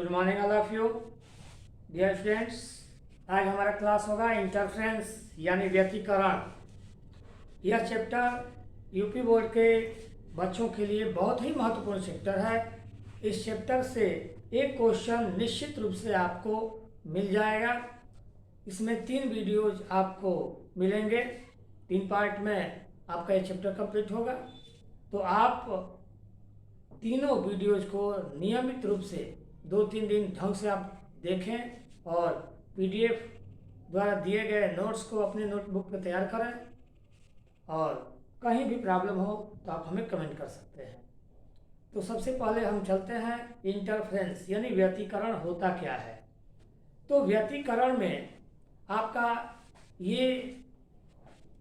Good morning all of you dear friends. आज हमारा class होगा इंटरफ्रेंस यानी व्यतिकरण। यह चैप्टर यूपी बोर्ड के बच्चों के लिए बहुत ही महत्वपूर्ण चैप्टर है। इस चैप्टर से एक क्वेश्चन निश्चित रूप से आपको मिल जाएगा। इसमें 3 वीडियोज आपको मिलेंगे, 3 पार्ट में आपका ये चैप्टर कंप्लीट होगा। तो आप तीनों वीडियोज को नियमित रूप से 2-3 दिन ढंग से आप देखें और पीडीएफ द्वारा दिए गए नोट्स को अपने नोटबुक पर तैयार करें। और कहीं भी प्रॉब्लम हो तो आप हमें कमेंट कर सकते हैं। तो सबसे पहले हम चलते हैं इंटरफ्रेंस यानी व्यतिकरण होता क्या है। तो व्यतिकरण में आपका ये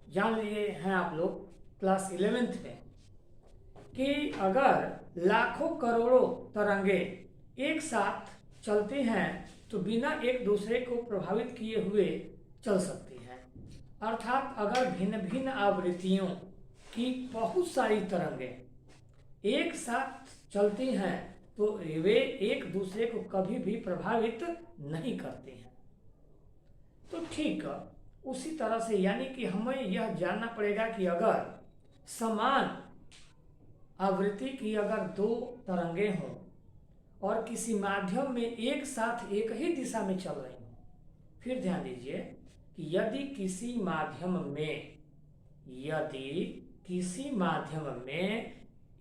जान लिए हैं आप लोग क्लास 11th में कि अगर लाखों करोड़ों तरंगे एक साथ चलती हैं तो बिना एक दूसरे को प्रभावित किए हुए चल सकती हैं। अर्थात अगर भिन्न भिन्न आवृत्तियों की बहुत सारी तरंगें एक साथ चलती हैं तो वे एक दूसरे को कभी भी प्रभावित नहीं करती हैं। तो ठीक उसी तरह से यानी कि हमें यह जानना पड़ेगा कि अगर समान आवृत्ति की अगर 2 तरंगें हों और किसी माध्यम में एक साथ एक ही दिशा में चल रही हों, फिर ध्यान दीजिए कि यदि किसी माध्यम में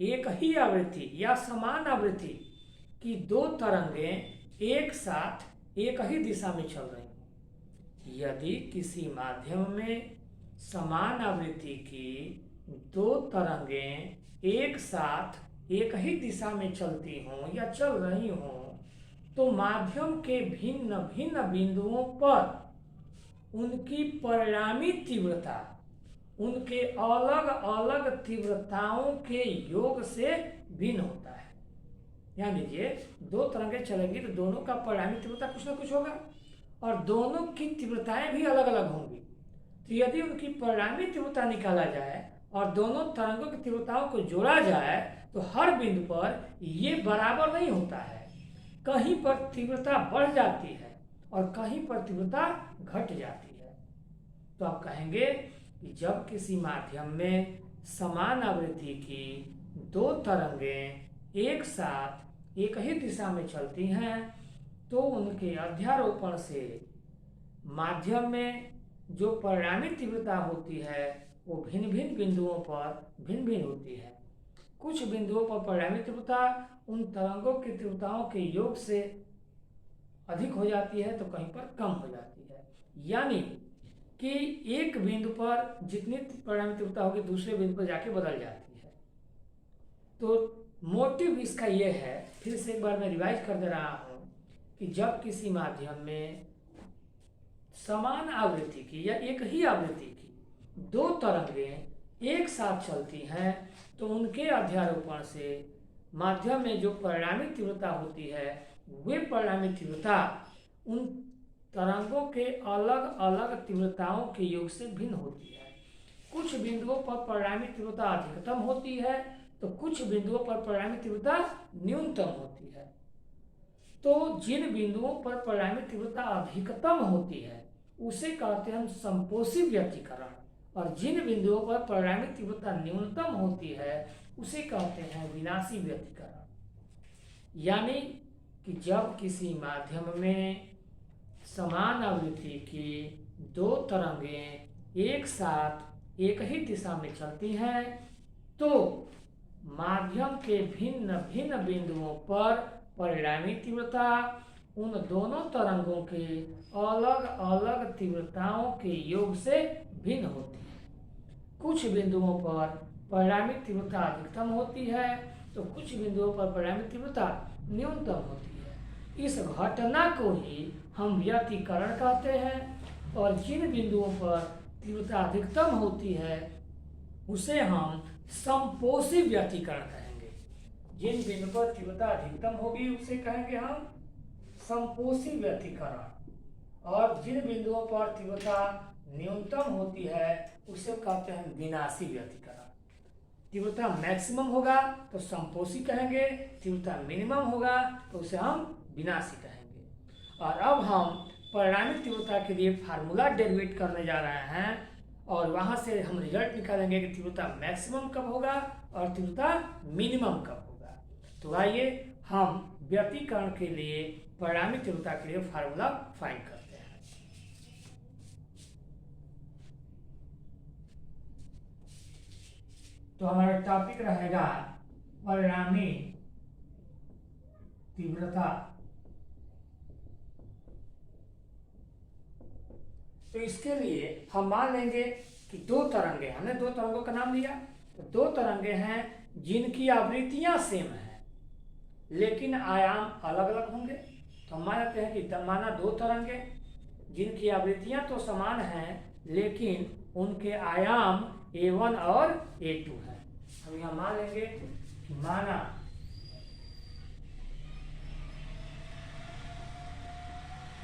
एक ही आवृत्ति या समान आवृत्ति की 2 तरंगें एक साथ एक ही दिशा में चल रही हों, यदि किसी माध्यम में समान आवृत्ति की 2 तरंगें एक साथ एक ही दिशा में चलती हों या चल रही हों, तो माध्यम के भिन्न भिन्न बिंदुओं पर उनकी परिणामी तीव्रता उनके अलग अलग तीव्रताओं के योग से भिन्न होता है। ध्यान दीजिए, 2 तरंगें चलेंगी तो दोनों का परिणामी तीव्रता कुछ ना कुछ होगा और दोनों की तीव्रताएं भी अलग अलग होंगी। तो यदि उनकी परिणामी तीव्रता निकाला जाए और दोनों तरंगों की तीव्रताओं को जोड़ा जाए तो हर बिंदु पर ये बराबर नहीं होता है। कहीं पर तीव्रता बढ़ जाती है और कहीं पर तीव्रता घट जाती है। तो आप कहेंगे कि जब किसी माध्यम में समान आवृत्ति की 2 तरंगें एक साथ एक ही दिशा में चलती हैं तो उनके अध्यारोपण से माध्यम में जो परिणामी तीव्रता होती है वो भिन्न भिन्न बिंदुओं पर भिन्न भिन्न होती है। कुछ बिंदुओं पर परिणामी तीव्रता उन तरंगों की तीव्रताओं के योग से अधिक हो जाती है तो कहीं पर कम हो जाती है। यानी कि एक बिंदु पर जितनी परिणामी तीव्रता होगी दूसरे बिंदु पर जाके बदल जाती है। तो मोटिव इसका ये है, फिर से एक बार मैं रिवाइज कर दे रहा हूँ कि जब किसी माध्यम में समान आवृत्ति की या एक ही आवृत्ति की 2 तरंगें एक साथ चलती हैं तो उनके अध्यारोपण से माध्यम में जो परिणामी तीव्रता होती है वे परिणामी तीव्रता उन तरंगों के अलग अलग तीव्रताओं के योग से भिन्न होती है। कुछ बिंदुओं पर परिणामी तीव्रता अधिकतम होती है तो कुछ बिंदुओं पर परिणामी तीव्रता न्यूनतम होती है। तो जिन बिंदुओं पर परिणामी तीव्रता अधिकतम होती है उसे कहते हैं हम संपोषी व्यतिकरण, और जिन बिंदुओं पर परिणामी तीव्रता न्यूनतम होती है उसे कहते हैं विनाशी व्यतिकरण। यानी कि जब किसी माध्यम में समान आवृत्ति की 2 तरंगें एक साथ एक ही दिशा में चलती हैं तो माध्यम के भिन्न भिन्न बिंदुओं पर परिणामी तीव्रता उन दोनों तरंगों के अलग अलग तीव्रताओं के योग से भिन्न होती है। कुछ बिंदुओं पर परिणामी तीव्रता अधिकतम होती है तो कुछ बिंदुओं पर परिणामी तीव्रता न्यूनतम होती है। इस घटना को ही हम व्यतिकरण कहते हैं। और जिन बिंदुओं पर तीव्रता अधिकतम होती है उसे हम संपोषी व्यतिकरण कहेंगे। जिन बिंदु पर तीव्रता अधिकतम होगी उसे कहेंगे हम संपोषी व्यतिकरण, और जिन बिंदुओं पर तीव्रता न्यूनतम होती है उसे कहते हैं विनाशी व्यतिकरण। तीव्रता मैक्सिमम होगा तो संपोषी कहेंगे, तीव्रता मिनिमम होगा तो उसे हम विनाशी कहेंगे। और अब हम परिणामी तीव्रता के लिए फार्मूला डेरिवेट करने जा रहे हैं और वहाँ से हम रिजल्ट निकालेंगे कि तीव्रता मैक्सिमम कब होगा और तीव्रता मिनिमम कब होगा। तो आइए हम व्यक्तीकरण के लिए परिणामी तीव्रता के लिए फार्मूला फाइंड करते हैं। तो हमारा टॉपिक रहेगा परिणामी तीव्रता। तो इसके लिए हम मान लेंगे कि दो तरंगे, हमने दो तरंगों का नाम लिया, तो दो तरंगे हैं जिनकी आवृत्तियां सेम हैं लेकिन आयाम अलग अलग होंगे। तो हम मानते हैं कि माना दो तरंगे जिनकी आवृत्तियां तो समान हैं लेकिन उनके आयाम A1 और A2 हैं। हम यहाँ मान लेंगे कि माना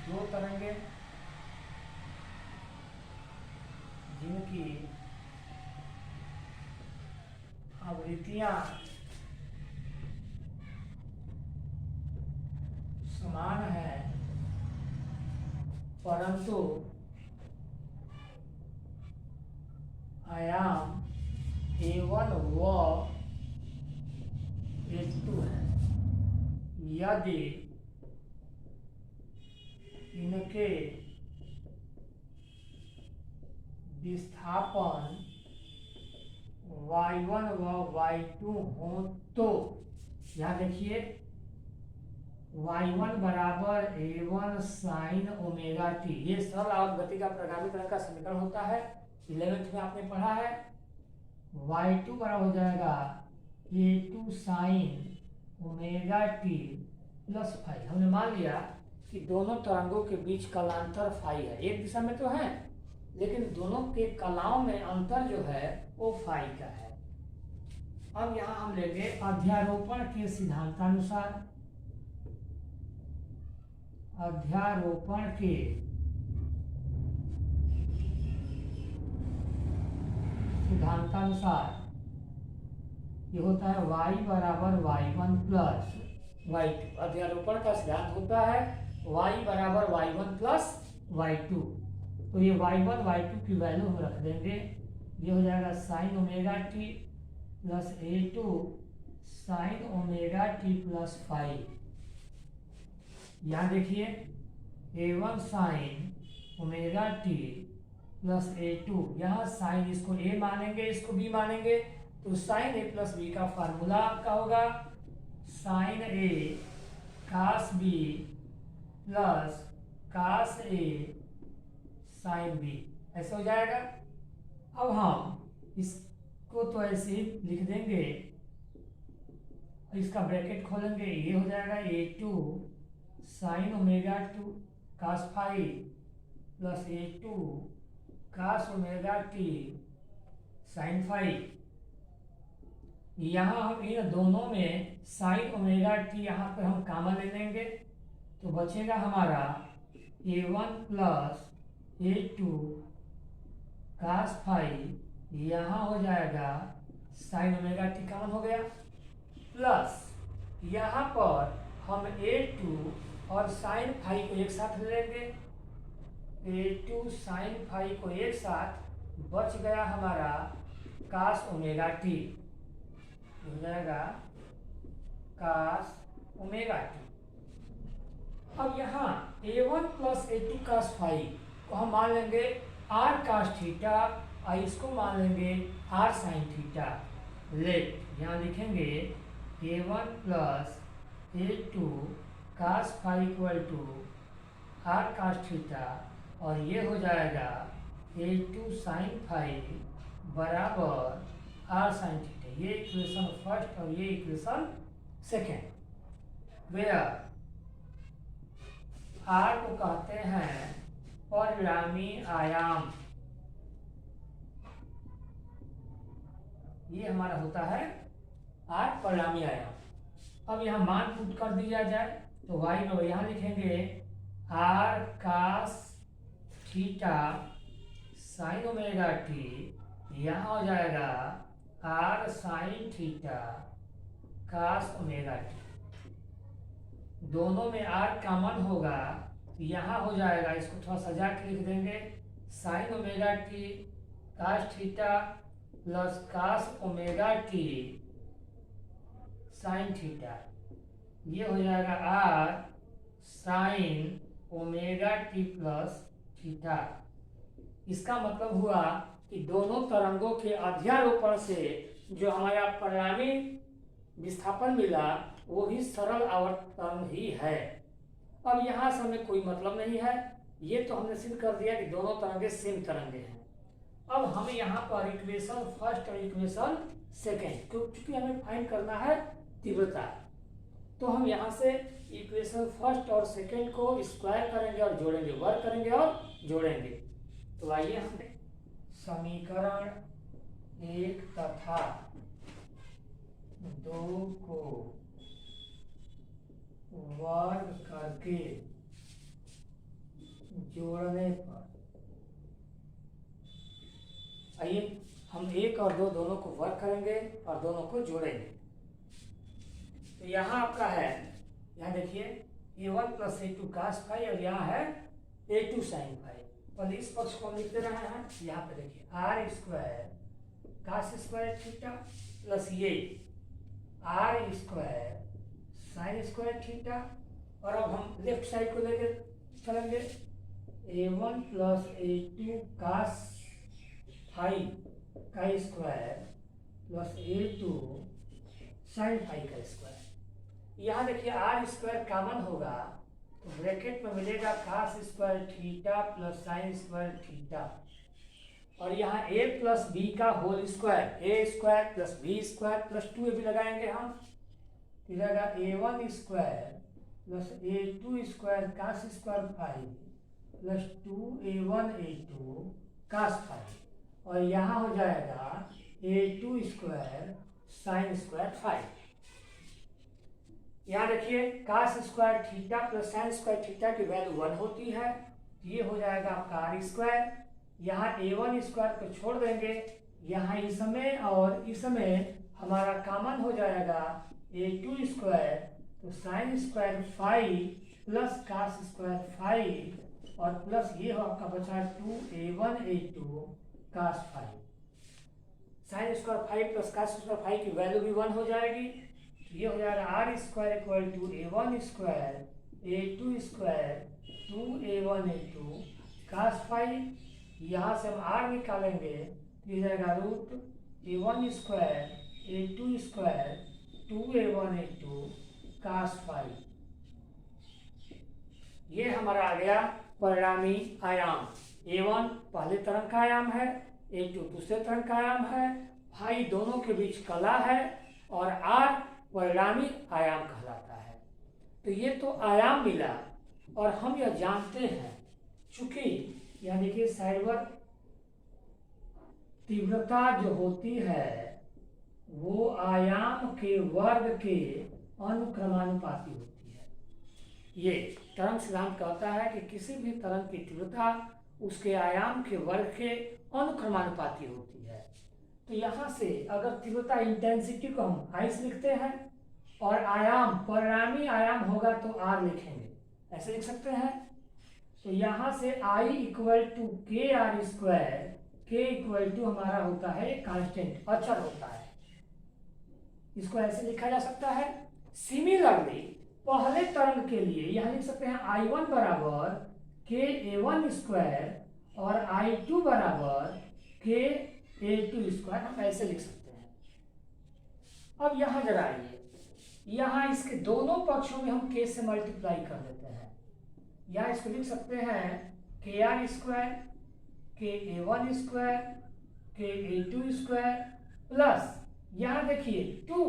दो तरंगे जिनकी आवृत्तियां समान है परंतु आयाम A1 व A2 है। यदि इनके विस्थापन y1 व y2 हो तो यहाँ देखिए y1 बराबर A1 साइन ओमेगा टी, ये सरल आवर्त गति का प्रगामीकरण का समीकरण होता है, 11th में आपने पढ़ा है। y2 बराबर हो जाएगा A2 sine omega t plus phi. हमने मान लिया कि दोनों तरंगों के बीच कलांतर फाई है, एक दिशा में तो है लेकिन दोनों के कलाओं में अंतर जो है वो फाई का है। अब यहाँ हम लेंगे अध्यारोपण के सिद्धांतानुसार, अध्यारोपण के सिद्धांतानुसार ये होता है y बराबर y1 प्लस y2। अध्यारोपण का सिद्धांत होता है y बराबर y1 प्लस y2। तो ये y1 y2 की वैल्यू हम रख देंगे, ये हो जाएगा sign omega t plus A2 sine omega t plus five. यहाँ देखिए A1 sign omega t plus A2, यहाँ साइन इसको A मानेंगे इसको B मानेंगे, तो साइन A प्लस B का फार्मूला आपका होगा sine A cos B plus cos A sine B, ऐसा हो जाएगा। अब हम इसको तो ऐसे ही लिख देंगे, इसका ब्रैकेट खोलेंगे, ये हो जाएगा A2 sine omega 2 cos phi plus A2 cos omega t sine phi. यहाँ हम इन दोनों में साइन ओमेगा टी यहाँ पर हम कॉमन ले लेंगे तो बचेगा हमारा A1 plus A2 cos phi, यहाँ हो जाएगा साइन ओमेगा टी कॉमन हो गया, प्लस यहाँ पर हम A2 और साइन फाई को एक साथ ले लेंगे, A2 साइन फाई को एक साथ, बच गया हमारा कास ओमेगा टी, हो जाएगा कास ओमेगा टी। अब यहाँ A1 plus A2 cos phi को हम मान लेंगे R कास थीटा और इसको मान लेंगे R साइन थीटा। लेट यहाँ लिखेंगे A1 plus A2 cos phi equal to R cos theta और ये हो जाएगा A2 साइन फाई बराबर R साइन थीटा। ये इक्वेशन फर्स्ट और ये इक्वेशन सेकेंड, वेयर R को कहते हैं परिणामी आयाम, ये हमारा होता है R परिणामी आयाम। अब यहाँ मान पुट कर दिया जाए तो y को यहाँ लिखेंगे R cos theta sine omega t, यहाँ हो जाएगा R sine theta cos omega t. दोनों में आर कॉमन होगा तो यहाँ हो जाएगा, इसको थोड़ा सजा के लिख देंगे, sine omega t cos theta plus cos omega t sine theta, ये हो जाएगा R sine omega t plus theta. इसका मतलब हुआ कि दोनों तरंगों के अध्यारोपण से जो हमारा परिणामी विस्थापन मिला वो भी सरल आवर्तन ही है। अब यहाँ से हमें कोई मतलब नहीं है, ये तो हमने सिद्ध कर दिया कि दोनों तरंगे सेम तरंगे हैं। अब हमें यहाँ पर इक्वेशन फर्स्ट और इक्वेशन सेकेंड, क्योंकि हमें फाइंड करना है तीव्रता, तो हम यहाँ से इक्वेशन फर्स्ट और सेकेंड को स्क्वायर करेंगे और जोड़ेंगे, वर्ग करेंगे और जोड़ेंगे। तो आइए हम समीकरण 1 तथा 2 को वर्ग करके जोड़ने पर, आइए हम 1 और 2 दोनों को वर्ग करेंगे और दोनों को जोड़ेंगे। तो यहाँ आपका है, यहाँ देखिए a1 plus a2 cos phi और यहाँ है a2 sin फाई, और इस पक्ष को हम लिखते रहे हैं। यहाँ पे देखिए r square cos square theta plus ये r square sine square theta, और अब हम लेफ्ट साइड को लेकर चलेंगे, a1 plus a2 cos phi का square plus a2 sine phi का स्क्वायर। यहाँ देखिए आर स्क्वायर कॉमन होगा तो ब्रैकेट में मिलेगा cos square theta plus sine square theta, और यहाँ a प्लस बी का whole square, a square plus B square plus 2ab लगाएंगे हम, मिलेगा a1 square plus a2 square cos square phi plus 2a1 a2 cos phi, और यहाँ हो जाएगा a2 square sine square phi. यहाँ देखिए cos square theta plus sine square theta की वैल्यू 1 होती है, ये हो जाएगा आपका आर स्क्वायर। यहाँ a1 स्क्वायर को छोड़ देंगे, यहाँ इसमें और इसमें हमारा कॉमन हो जाएगा a2 स्क्वायर, तो sine square phi plus cos square phi, और प्लस ये हो आपका बचा 2a1 a2 cos phi. Sine square phi plus cos square phi की वैल्यू भी 1 हो जाएगी, ये हो जाएगा R square equal to a1 square a2 square 2a1 a2 cos phi. यहाँ से हम आर निकालेंगे तो ये जाएगा root a1 square a2 square 2a1 a2 cos phi. ये हमारा आ गया परिणामी आयाम। a1 पहले तरंग का आयाम है, a2 दूसरे तरंग का आयाम है, फाई दोनों के बीच कला है, और r परिणामी आयाम कहलाता है। तो ये तो आयाम मिला, और हम यह जानते हैं चूंकि यहाँ देखिए साइडवर्ड तीव्रता जो होती है वो आयाम के वर्ग के अनुक्रमानुपाती होती है। ये तरंग सिद्धांत कहता है कि किसी भी तरंग की तीव्रता उसके आयाम के वर्ग के अनुक्रमानुपाती होती है। तो यहाँ से अगर तीव्रता इंटेंसिटी को हम आई से लिखते हैं और आयाम परिणामी आयाम होगा तो आर लिखेंगे, ऐसे लिख सकते हैं। तो यहाँ से आई इक्वल टू के आर स्क्वायर, के इक्वल टू हमारा होता है कांस्टेंट, अचर होता है, इसको ऐसे लिखा जा सकता है। सिमिलरली पहले तरंग के लिए यहाँ लिख सकते हैं I1 बराबर के A1 स्क्वायर और I2 बराबर के A2 स्क्वायर, हम ऐसे लिख सकते हैं। अब यहाँ जरा आइए, यहाँ इसके दोनों पक्षों में हम के से मल्टीप्लाई कर देते हैं। यहाँ इसको लिख सकते हैं के आर स्क्वायर के A1 स्क्वायर के A2 स्क्वायर प्लस यहाँ देखिए 2,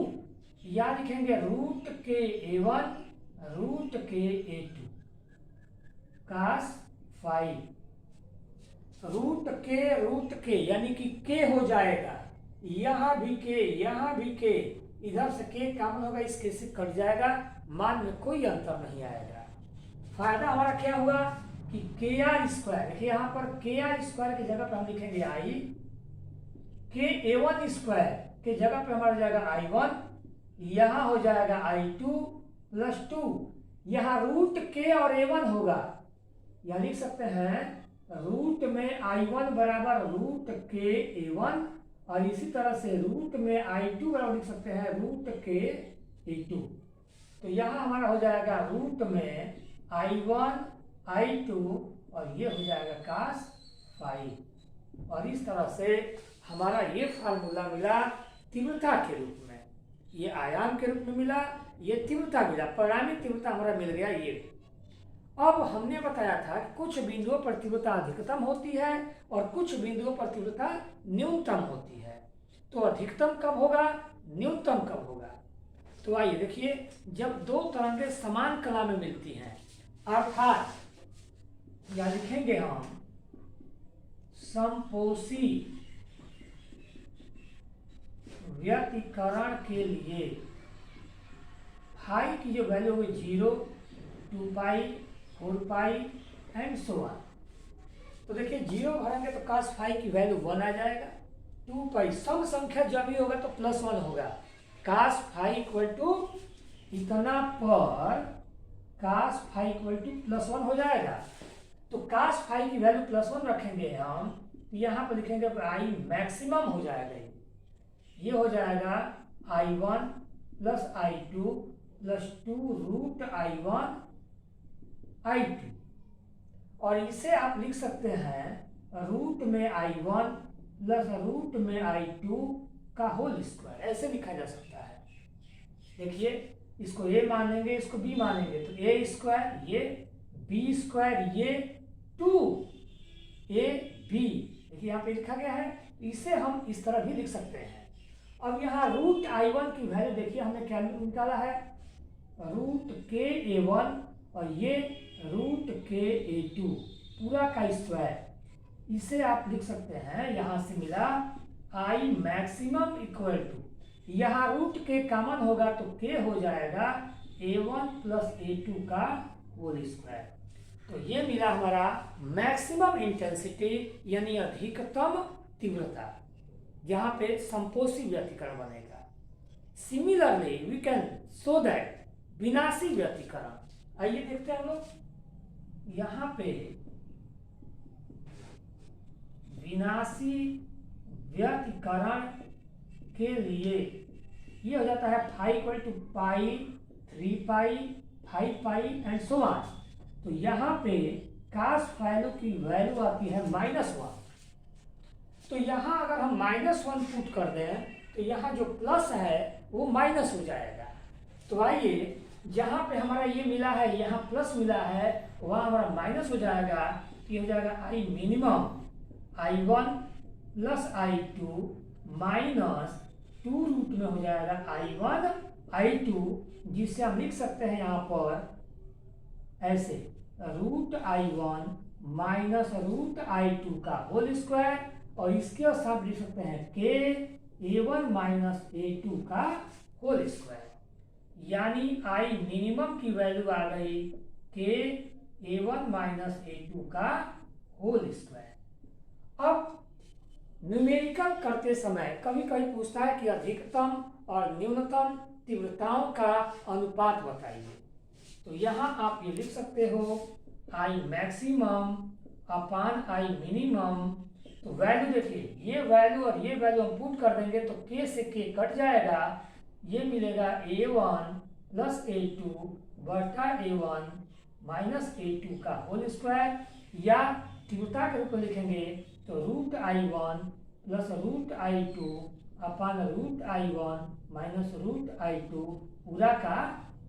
यहाँ लिखेंगे रूट के A1 रूट के A2 कास फाई। रूट के यानी कि के हो जाएगा, यहाँ भी के, यहाँ भी के, इधर से के कॉमन होगा, इस के से कट जाएगा, मान में कोई अंतर नहीं आएगा। फायदा हमारा क्या हुआ कि के आर स्क्वायर, देखिए यहाँ पर के आर स्क्वायर की जगह पर हम लिखेंगे आई, के A1 स्क्वायर के जगह पे हमारा जाएगा I1, यहाँ हो जाएगा I2 प्लस 2, यहाँ रूट के और a1 होगा, या लिख सकते हैं रूट में i1 बराबर रूट के a1, और इसी तरह से रूट में i2 बराबर लिख सकते हैं रूट के a2। तो यहाँ हमारा हो जाएगा रूट में i1 i2 और ये हो जाएगा cos फाई। और इस तरह से हमारा ये फार्मूला मिला तीव्रता के रूप में, ये आयाम के रूप में मिला, ये तीव्रता मिला, परिणामी तीव्रता हमारा मिल गया ये। अब हमने बताया था कि कुछ बिंदुओं पर तीव्रता अधिकतम होती है और कुछ बिंदुओं पर तीव्रता न्यूनतम होती है। तो अधिकतम कब होगा, न्यूनतम कब होगा? तो आइए देखिए, जब दो तरंगें समान कला में मिलती हैं, अर्थात या लिखेंगे हम समपोषी व्यतिकरण के लिए फाई की जो वैल्यू होगी 0, 2 पाई, 4 पाई एंड सो ऑन। तो देखिए 0 भरेंगे तो cos फाई की वैल्यू 1 आ जाएगा, 2 पाई सम संख्या जब भी होगा तो +1 होगा, cos फाई इक्वल टू इतना पर cos फाई इक्वल टू +1 हो जाएगा। तो cos फाई की वैल्यू +1 रखेंगे हम, तो यहाँ पर लिखेंगे आई मैक्सिमम हो जाएगा, ये हो जाएगा i1 plus i2 plus 2 root i1 i2, और इसे आप लिख सकते हैं रूट में i1 प्लस रूट में i2 का होल स्क्वायर, ऐसे लिखा जा सकता है। देखिए इसको a मानेंगे, इसको b मानेंगे, तो a स्क्वायर ये, b स्क्वायर ये, 2ab, देखिए यहाँ पे लिखा गया है, इसे हम इस तरह भी लिख सकते हैं। अब यहाँ रूट i1 की वैल्यू देखिए हमने क्या निकाला है, रूट के a1 और ये रूट के a2 पूरा का स्क्वायर, इसे आप लिख सकते हैं, यहाँ से मिला आई मैक्सिमम इक्वल टू, यहाँ रूट के कॉमन होगा तो के हो जाएगा a1 प्लस a2 का होल स्क्वायर। तो ये मिला हमारा मैक्सिमम इंटेंसिटी यानी अधिकतम तीव्रता, जहाँ पे समपोषी व्यतिकरण बनेगा। Similarly we can show that विनाशी व्यतिकरण। आइए देखते हैं हम लोग, यहाँ पे विनाशी व्यतिकरण के लिए ये हो जाता है phi equal to pi, 3 pi, 5 pi and so on. तो यहाँ पे cos फाई की वैल्यू आती है -1। तो यहाँ अगर हम -1 पुट कर दें तो यहाँ जो प्लस है वो माइनस हो जाएगा। तो आइए जहाँ पे हमारा ये मिला है, यहाँ प्लस मिला है, वहाँ हमारा माइनस हो जाएगा, ये हो जाएगा I minimum i1 plus i2 minus 2 root में हो जाएगा i1 i2, जिससे हम लिख सकते हैं यहाँ पर ऐसे root i1 minus root i2 का होल स्क्वायर, और इसके साथ लिख सकते हैं के a1 माइनस a2 का होल स्क्वायर, यानी आई मिनिमम की वैल्यू आ गई के a1 माइनस a2 का होल स्क्वायर। अब न्यूमेरिकल करते समय कभी कभी पूछता है कि अधिकतम और न्यूनतम तीव्रताओं का अनुपात बताइए। तो यहाँ आप ये लिख सकते हो I maximum upon I minimum. तो वैल्यू देखिए, ये वैल्यू और ये वैल्यू हम पुट कर देंगे तो के से के कट जाएगा, ये मिलेगा a1 प्लस a2 बटा a1 माइनस a2 का होल स्क्वायर, या तीव्रता के रूप में लिखेंगे तो root i1 plus root i2 upon root i1 minus root i2 पूरा का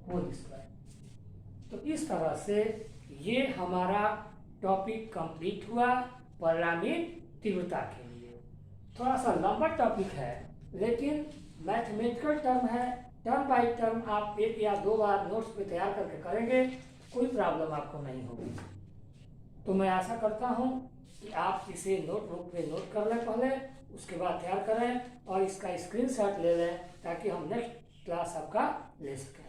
होल स्क्वायर। तो इस तरह से ये हमारा टॉपिक कंप्लीट हुआ परिणामी तीव्रता के लिए। थोड़ा सा लंबा टॉपिक है लेकिन मैथमेटिकल टर्म है, टर्म बाय टर्म आप 1 या 2 बार नोट्स पे तैयार करके करेंगे, कोई प्रॉब्लम आपको नहीं होगी। तो मैं आशा करता हूँ कि आप इसे नोटबुक पे नोट कर लें पहले, उसके बाद तैयार करें और इसका स्क्रीनशॉट ले लें ताकि हम नेक्स्ट क्लास आपका ले सकें।